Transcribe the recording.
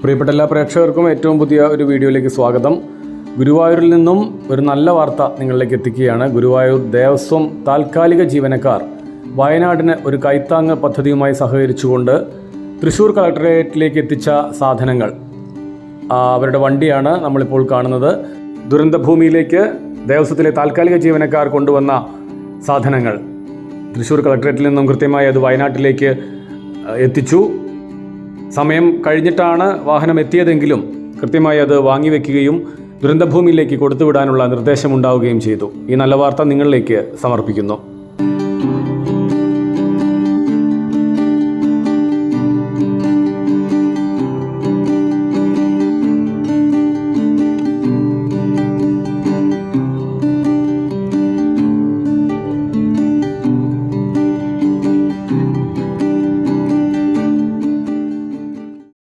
പ്രിയപ്പെട്ട എല്ലാ പ്രേക്ഷകർക്കും ഏറ്റവും പുതിയ ഒരു വീഡിയോയിലേക്ക് സ്വാഗതം. ഗുരുവായൂരിൽ നിന്നും ഒരു നല്ല വാർത്ത നിങ്ങളിലേക്ക് എത്തിക്കുകയാണ്. ഗുരുവായൂർ ദേവസ്വം താൽക്കാലിക ജീവനക്കാർ വയനാടിന് ഒരു കൈത്താങ്ങ് പദ്ധതിയുമായി സഹകരിച്ചുകൊണ്ട് തൃശ്ശൂർ കളക്ടറേറ്റിലേക്ക് എത്തിച്ച സാധനങ്ങൾ, അവരുടെ വണ്ടിയാണ് നമ്മളിപ്പോൾ കാണുന്നത്. ദുരന്തഭൂമിയിലേക്ക് ദേവസ്വത്തിലെ താൽക്കാലിക ജീവനക്കാർ കൊണ്ടുവന്ന സാധനങ്ങൾ തൃശ്ശൂർ കളക്ടറേറ്റിൽ നിന്നും കൃത്യമായി അത് വയനാട്ടിലേക്ക് എത്തിച്ചു. സമയം കഴിഞ്ഞിട്ടാണ് വാഹനം എത്തിയതെങ്കിലും കൃത്യമായി അത് വാങ്ങിവെക്കുകയും ദുരന്തഭൂമിയിലേക്ക് കൊടുത്തുവിടാനുള്ള നിർദ്ദേശമുണ്ടാവുകയും ചെയ്തു. ഈ നല്ല വാർത്ത നിങ്ങളിലേക്ക് സമർപ്പിക്കുന്നു.